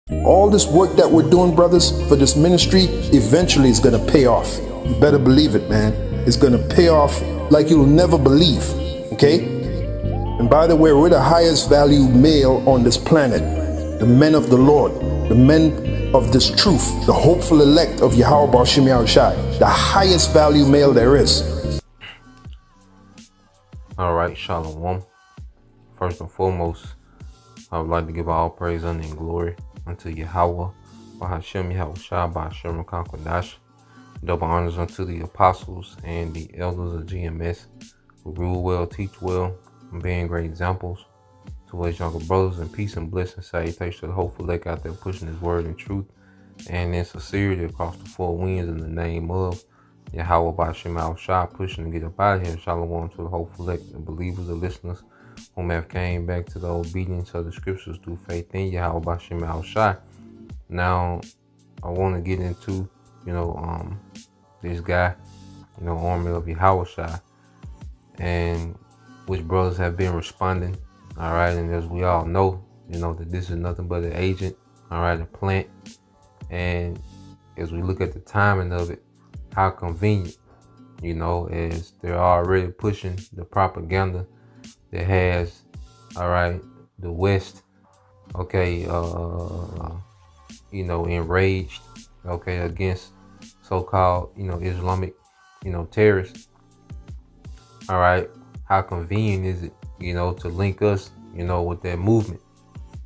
All this work that we're doing, brothers, for this ministry, eventually is going to pay off. You better believe it, man. It's going to pay off like you'll never believe, okay? And by the way, we're the highest value male on this planet. The men of the Lord, the men of this truth, the hopeful elect of YAHAWASHI Warned, the highest value male there is. All right, Shalom. First and foremost, I would like to give all praise, honor, and glory unto Yahweh, Bahashem Yahawashi, Bahashem Kakwadash. Double honors unto the apostles and the elders of GMS who rule well, teach well, and being great examples to us younger brothers, and peace and blessing, salutation to the hopeful elect out there pushing his word and truth and in sincerity across the four winds in the name of Yahweh Bahashem Yahawashi, pushing to get up out of here. Shalom to the hopeful elect, the believers, the listeners whom have came back to the obedience of the scriptures through faith in Yahweh Bahashem Yahawashi. Now, I want to get into, this guy, Army of Yahawashi, and which brothers have been responding, all right, and as we all know, that this is nothing but an agent, all right, a plant, and as we look at the timing of it, how convenient, as they're already pushing the propaganda that has, all right, the West, okay, enraged, okay, against so-called, Islamic, terrorists. All right, how convenient is it, to link us, with that movement,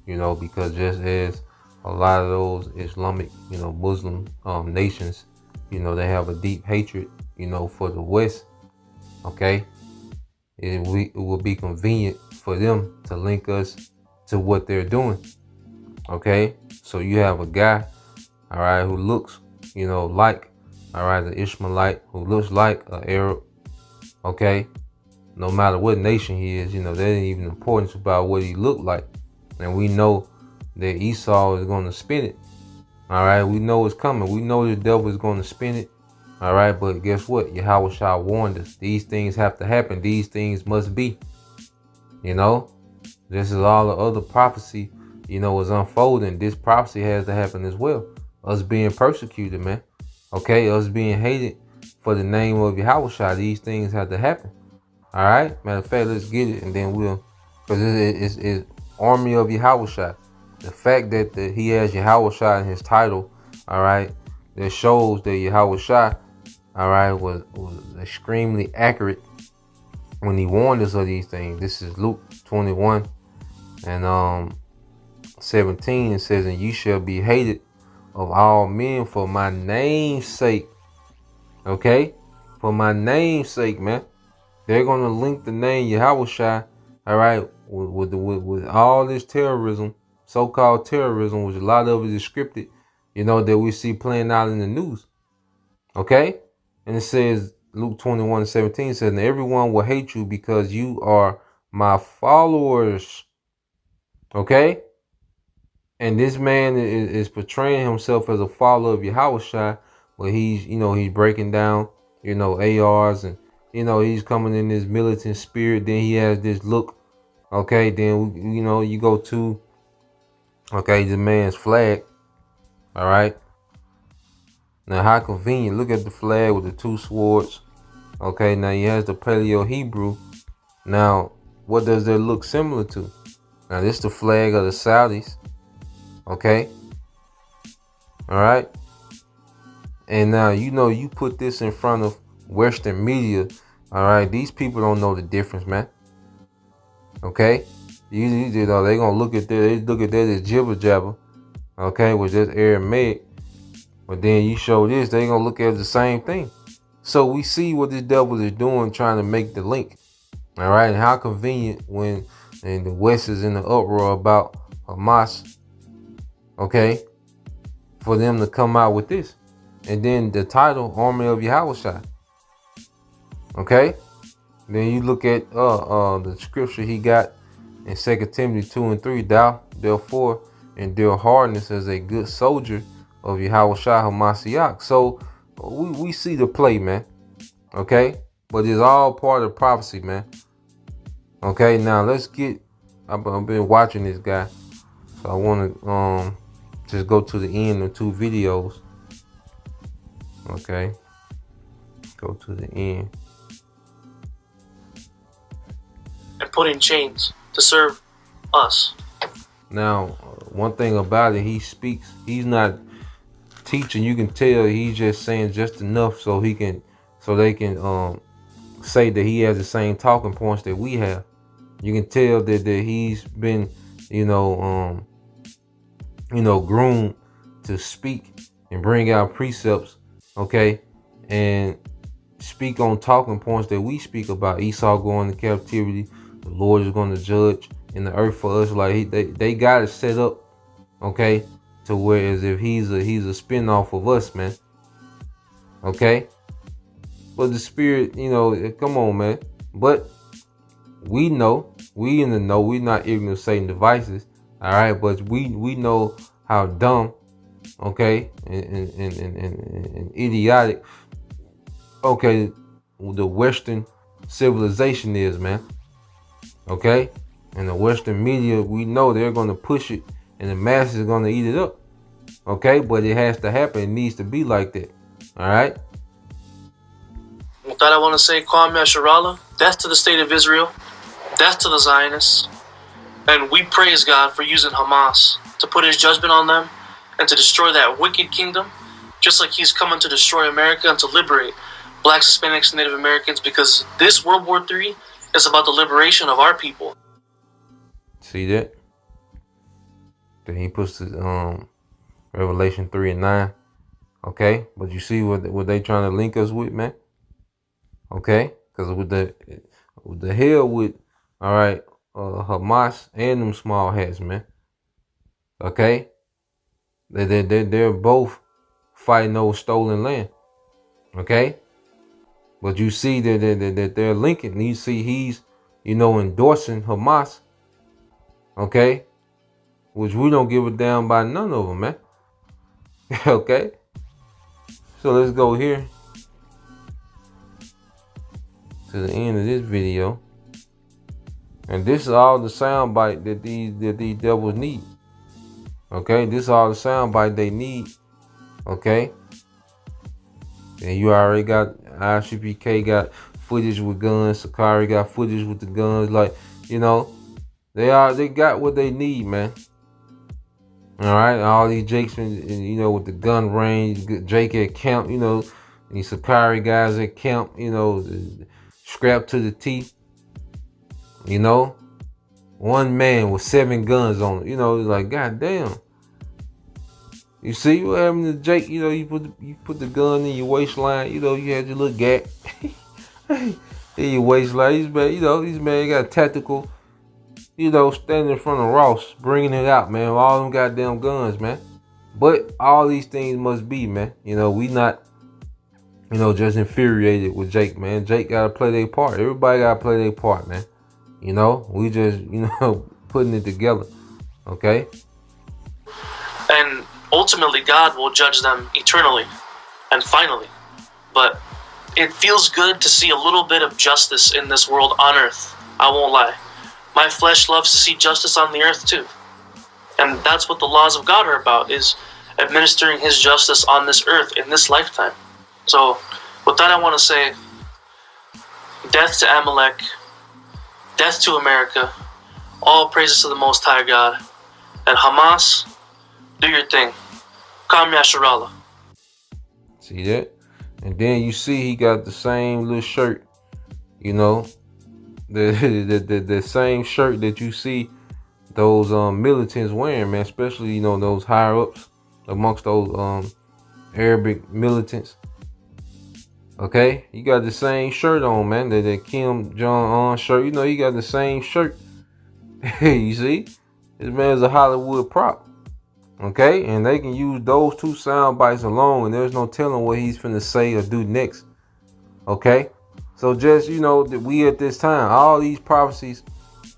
because just as a lot of those Islamic, Muslim nations, they have a deep hatred, for the West, okay, it will be convenient for them to link us to what they're doing, okay? So you have a guy, all right, who looks, like, all right, the Ishmaelite, who looks like an Arab, okay? No matter what nation he is, that ain't even important about what he looked like. And we know that Esau is going to spin it, all right? We know it's coming. We know the devil is going to spin it, all right? But guess what? YAHAWASHI warned us. These things have to happen. These things must be, This is all the other prophecy, is unfolding. This prophecy has to happen as well. Us being persecuted, man. Okay, us being hated for the name of Yahawashi. These things have to happen. All right. Matter of fact, let's get it, and then because it's Army of Yahawashi. The fact that he has Yahawashi in his title, all right, that shows that Yahawashi, all right, was extremely accurate when he warned us of these things. This is Luke 21 and 17. It says, "And you shall be hated of all men for my name's sake." Okay, for my name's sake, man. They're gonna link the name Yahawashi, all right, with all this terrorism, so-called terrorism, which a lot of it is scripted, that we see playing out in the news. Okay, and it says Luke 21:17 says, "And everyone will hate you because you are my followers." Okay. And this man is portraying himself as a follower of Yahawashi, but he's breaking down, ARs, and, he's coming in this militant spirit. Then he has this look, okay, then, you go to, okay, the man's flag, all right. Now, how convenient. Look at the flag with the two swords, okay. Now, he has the Paleo-Hebrew. Now, what does that look similar to? Now, this is the flag of the Saudis. Okay. All right. And now, you put this in front of Western media. All right. These people don't know the difference, man. Okay. They're going to look at that as jibber jabber. Okay. Which is Aramaic. But then you show this, they're going to look at the same thing. So we see what this devil is doing, trying to make the link. All right. And how convenient when the West is in the uproar about Hamas. Okay, for them to come out with this. And then the title, Army of Yahawashi. Okay, then you look at the scripture he got in 2 Timothy 2:3. Thou therefore endure hardness as a good soldier of Yahawashi Hamashiach. So we see the play, man. Okay, but it's all part of prophecy, man. Okay, now let's get. I've been watching this guy, so I want to Just go to the end of 2 videos. Okay. Go to the end. And put in chains to serve us. Now, one thing about it, he speaks. He's not teaching. You can tell he's just saying just enough so they can say that he has the same talking points that we have. You can tell that he's been, groomed to speak and bring out precepts, okay, and speak on talking points that we speak about. Esau going to captivity, the Lord is going to judge in the earth for us. Like they got it set up, okay, to where as if he's a spin-off of us, man. Okay, but the spirit, come on, man. But we know, we in the know, we not ignorant of Satan devices, all right. But we know how dumb, okay, and idiotic, okay, the Western civilization is, man. Okay, and the Western media, we know they're gonna push it, and the masses are gonna eat it up. Okay, but it has to happen. It needs to be like that. All right. With that, I want to say, Kwame Asharala, death to the state of Israel, death to the Zionists, and we praise God for using Hamas to put his judgment on them and to destroy that wicked kingdom, just like he's coming to destroy America and to liberate blacks, Hispanics, and Native Americans, because this World War III is about the liberation of our people. See that? Then he puts the Revelation 3:9. Okay, but you see what they trying to link us with, man? Okay, because with the hell with, all right, Hamas and them small hats, man. Okay, they're both fighting over stolen land. Okay, but you see that they're linking. You see he's endorsing Hamas. Okay, which we don't give a damn by none of them, man. Okay, so let's go here to the end of this video, and this is all the soundbite that these devils need. Okay, this is all the soundbite they need. Okay, and you already got ICPK got footage with guns. Sakari got footage with the guns. Like they got what they need, man. All right, all these Jakes, with the gun range, Jake at camp, these Sakari guys at camp, strapped to the teeth, one man with 7 guns on it, it's like, goddamn. You see what happened to Jake? You put the gun in your waistline, you had your little gap in your waistline. These man got tactical, standing in front of Ross, bringing it out, man. All them goddamn guns, man. But all these things must be, man. We not, just infuriated with Jake, man. Jake gotta play their part. Everybody gotta play their part, man. We just, putting it together. Okay? And ultimately, God will judge them eternally and finally. But it feels good to see a little bit of justice in this world on earth. I won't lie. My flesh loves to see justice on the earth too. And that's what the laws of God are about, is administering his justice on this earth in this lifetime. So with that, I want to say, death to Amalek, death to America, all praises to the Most High God. And Hamas, do your thing. Kwame Asharala. See that? And then you see he got the same little shirt, the same shirt that you see those militants wearing, man, especially those higher ups amongst those Arabic militants. Okay, you got the same shirt on, man. That Kim Jong-un shirt. You got the same shirt. You see, this man's a Hollywood prop. Okay, and they can use those 2 sound bites alone, and there's no telling what he's finna say or do next. Okay, so just that we at this time, all these prophecies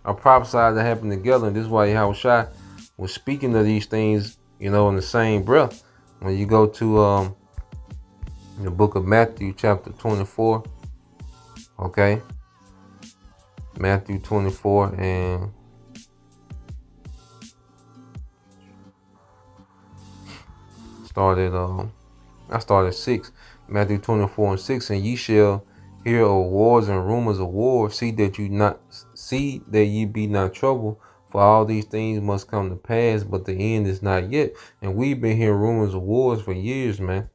are prophesied to happen together, and this is why YAHAWASHI was speaking of these things, in the same breath. When you go to the book of Matthew, chapter 24, okay, Matthew 24 and I started 6. Matthew 24:6, and ye shall hear of wars and rumors of war. See that ye be not troubled, for all these things must come to pass, but the end is not yet. And we've been hearing rumors of wars for years, man.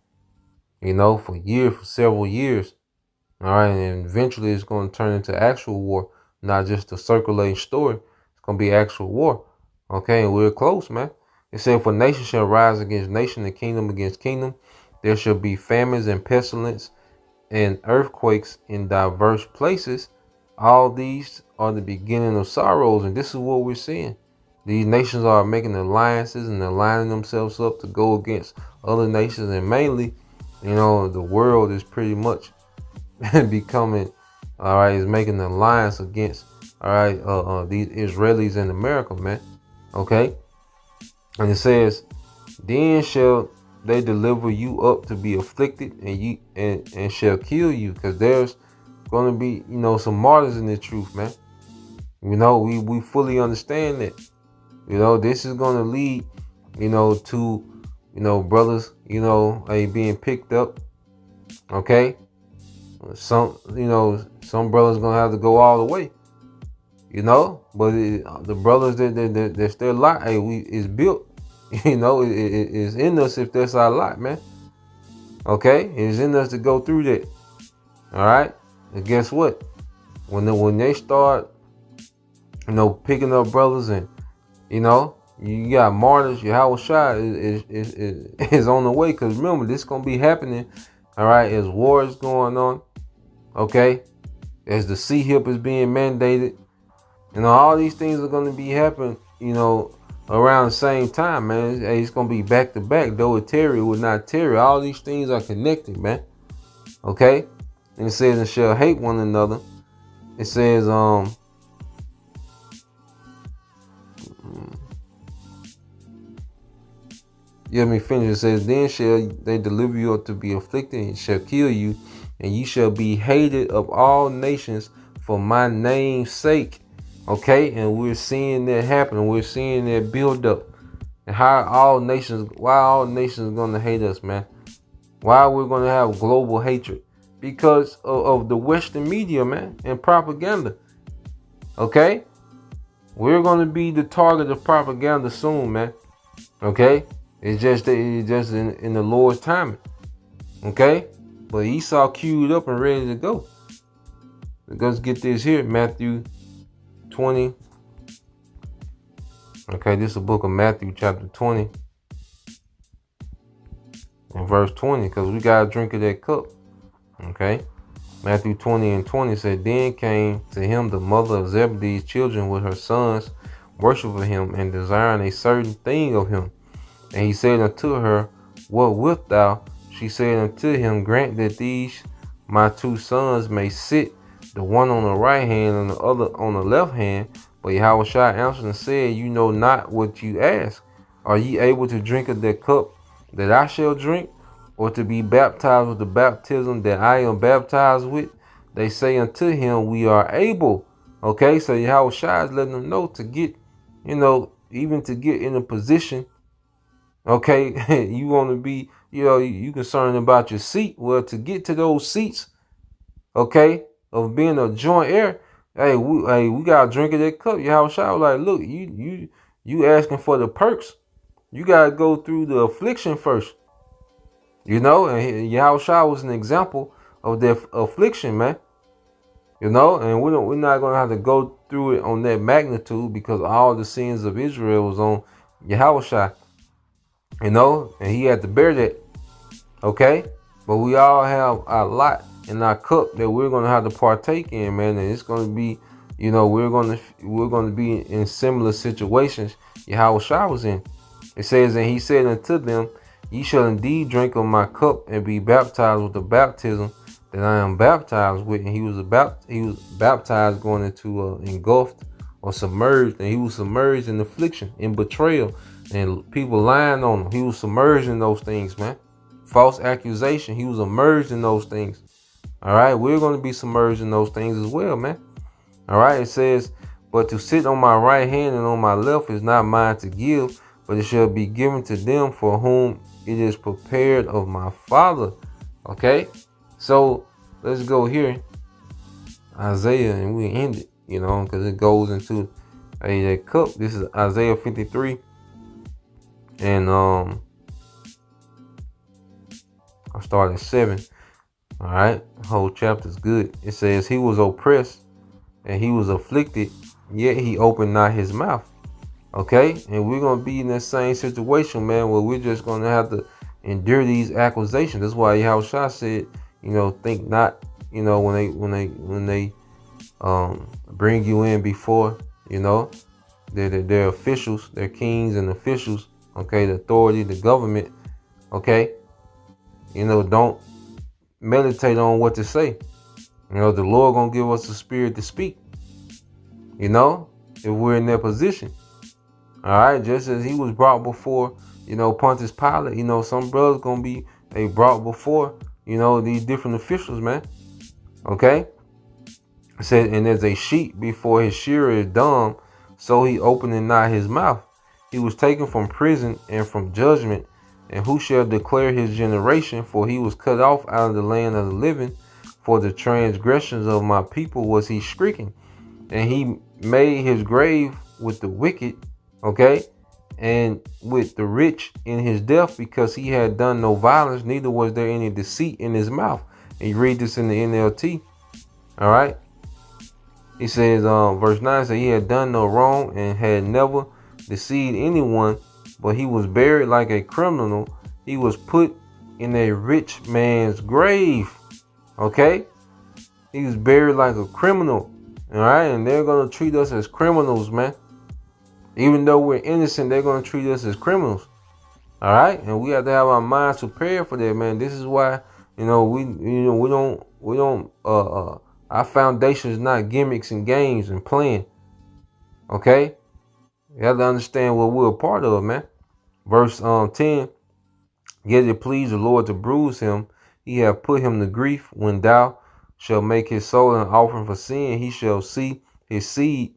For several years. All right, and eventually it's going to turn into actual war, not just a circulating story. It's going to be actual war. Okay, and we're close, man. It said, for nation shall rise against nation and kingdom against kingdom. There shall be famines and pestilence and earthquakes in diverse places. All these are the beginning of sorrows, and this is what we're seeing. These nations are making alliances and aligning themselves up to go against other nations, and mainly, the world is pretty much becoming, is making an alliance against, these Israelis in America, man. Okay, and it says, then shall they deliver you up to be afflicted, and shall kill you, because there's going to be some martyrs in the truth, man. We fully understand that. This is going to lead to brothers being picked up. Okay, some brothers gonna have to go all the way. But the brothers that's their lot, is built. It is in us if that's our lot, man. Okay, it's in us to go through that. All right, and guess what? When they start, picking up brothers, and you got martyrs, YAHAWASHI is on the way. Because remember, this gonna be happening. All right, as war is going on. Okay, as the C-HIP is being mandated. All these things are gonna be happening. Around the same time, man. It's gonna be back to back. Though it tarry, it would not tarry. All these things are connected, man. Okay? And it says, and shall hate one another. It says, let me finish. It says, then shall they deliver you up to be afflicted, and shall kill you, and ye shall be hated of all nations for my name's sake. Okay, and we're seeing that happen. We're seeing that build up. And why all nations are gonna hate us, man? Why we're gonna have global hatred? Because of the Western media, man, and propaganda. Okay? We're gonna be the target of propaganda soon, man. Okay? It's just in the Lord's timing. Okay? But Esau queued up and ready to go. Let's get this here, Matthew 20. Okay, this is the book of Matthew chapter 20 and verse 20, because we got to drink of that cup. Okay, Matthew 20:20 said, then came to him the mother of Zebedee's children with her sons, worshiping him and desiring a certain thing of him. And he said unto her, what wilt thou? She said unto him, grant that these my 2 sons may sit, the one on the right hand and the other on the left hand. But YAHAWASHI answered and said, you know not what you ask. Are ye able to drink of that cup that I shall drink, or to be baptized with the baptism that I am baptized with? They say unto him, we are able. Okay, so YAHAWASHI is letting them know to get, even to get in a position. Okay, you want to be, you concerned about your seat. Well, to get to those seats, okay, of being a joint heir, we gotta drink of that cup. YAHAWASHI was like, look, you asking for the perks. You gotta go through the affliction first. And YAHAWASHI was an example of that affliction, man. And we're not gonna have to go through it on that magnitude, because all the sins of Israel was on YAHAWASHI. And he had to bear that. Okay? But we all have a lot in our cup that we're gonna have to partake in, man. And it's gonna be, we're gonna be in similar situations YAHAWASHI was in. It says, and he said unto them, ye shall indeed drink of my cup and be baptized with the baptism that I am baptized with. And he was baptized going into engulfed or submerged, and he was submerged in affliction, in betrayal, and people lying on him. He was submerged in those things, man. False accusation. He was immersed in those things. All right, we're going to be submerged in those things as well, man. All right, it says, but to sit on my right hand and on my left is not mine to give, but it shall be given to them for whom it is prepared of my Father. Okay, so let's go here, Isaiah, and we end it, because it goes into a cup. This is Isaiah 53, and I start at 7. All right, the whole chapter is good. It says, he was oppressed and he was afflicted, yet he opened not his mouth. Okay, and we're gonna be in that same situation, man, where we're just gonna have to endure these accusations. That's why Yahawashi said, think not, when they bring you in before, their officials, their kings and officials, okay, the authority, the government, okay, don't meditate on what to say. The Lord gonna give us the spirit to speak, if we're in that position. All right, just as he was brought before, Pontius Pilate, some brothers gonna be brought before, these different officials, man. Okay. It said, and as a sheep before his shearer is dumb, so he opened not his mouth. He was taken from prison and from judgment, and who shall declare his generation? For he was cut off out of the land of the living. For the transgressions of my people was he stricken, and he made his grave with the wicked, okay, and with the rich in his death, because he had done no violence, neither was there any deceit in his mouth. And you read this in the NLT. All right. He says, verse 9 says, he had done no wrong and had never deceived anyone, but he was buried like a criminal. He was put in a rich man's grave. Okay. He was buried like a criminal. All right. And they're going to treat us as criminals, man. Even though we're innocent, they're going to treat us as criminals. All right. And we have to have our minds prepared for that, man. This is why, we don't, our foundation is not gimmicks and games and playing. Okay. You have to understand what we're a part of, man. Verse 10. Yet it pleased the Lord to bruise him. He hath put him to grief. When thou shalt make his soul an offering for sin, he shall see his seed.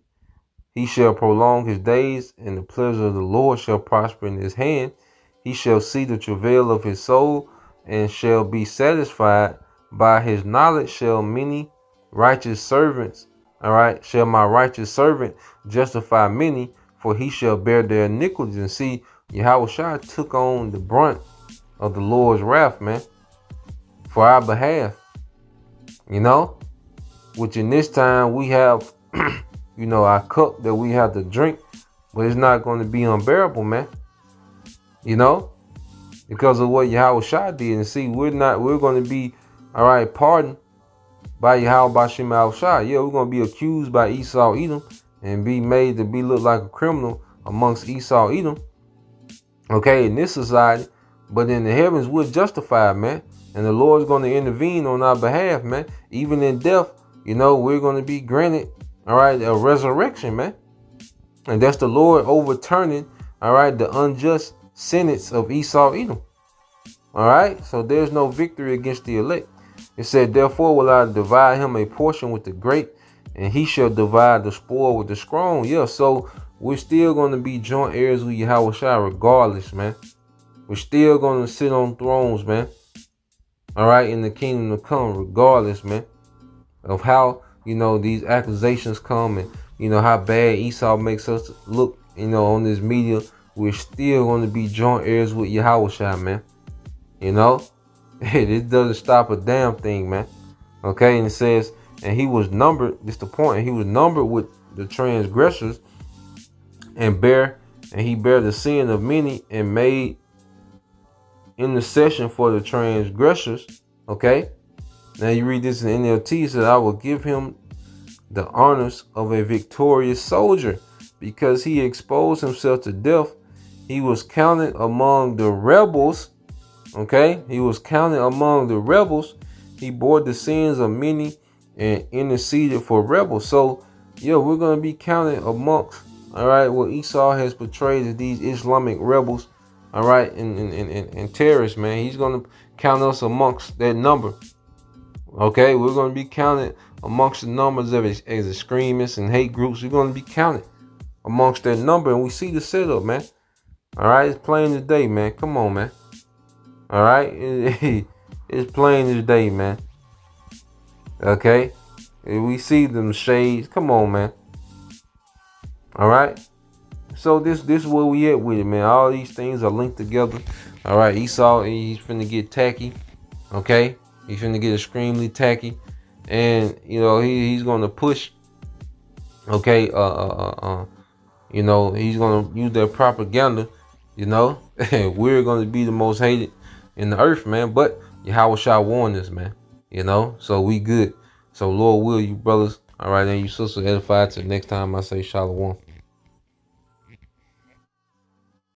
He shall prolong his days, and the pleasure of the Lord shall prosper in his hand. He shall see the travail of his soul, and shall be satisfied. By his knowledge shall many righteous servants, all right, shall my righteous servant justify many, for he shall bear their iniquities. And see, Yahawashi took on the brunt of the Lord's wrath, man, for our behalf, which in this time we have, our cup that we have to drink, but it's not going to be unbearable, man, because of what Yahawashi did. And see, we're going to be, all right, pardoned by YAHAWASHI Warned Us. Yeah, we're going to be accused by Esau Edom and be made to be look like a criminal amongst Esau Edom. Okay, in this society, but in the heavens we're justified, man. And the Lord's going to intervene on our behalf, man. Even in death, we're going to be granted, all right, a resurrection, man. And that's the Lord overturning, all right, the unjust sentence of Esau Edom. All right, so there's no victory against the elect. It said, therefore will I divide him a portion with the great, and he shall divide the spoil with the strong. Yeah, so we're still going to be joint heirs with Yahawashi regardless, man. We're still going to sit on thrones, man. All right, in the kingdom to come, regardless, man, of how, these accusations come and, how bad Esau makes us look, on this media. We're still going to be joint heirs with Yahawashi, man. It doesn't stop a damn thing, man. Okay, and it says, and he was numbered, this the point, he was numbered with the transgressors, and he bare the sin of many, and made intercession for the transgressors. Okay, now you read this in NLT, it says, I will give him the honors of a victorious soldier, because he exposed himself to death. He was counted among the rebels. Okay, he was counted among the rebels. He bore the sins of many and interceded for rebels. So, yeah, we're going to be counted amongst, all right, what Esau has portrayed as these Islamic rebels, all right, and terrorists, man. He's going to count us amongst that number. Okay, we're going to be counted amongst the numbers of as extremists and hate groups. We're going to be counted amongst that number, and we see the setup, man. All right, it's plain as day, man. Come on, man. All right, it's plain as day, man. Okay, we see them shades. Come on, man. All right. So this is where we at with it, man. All these things are linked together. All right, Esau, he's finna get tacky. Okay, he's finna get extremely tacky, and he's gonna push. Okay, he's gonna use their propaganda. We're gonna be the most hated in the earth, man. But YAHAWASHI warned us, man. So we good. So Lord will you brothers, all right, and you sister edified. Till next time I say shalom.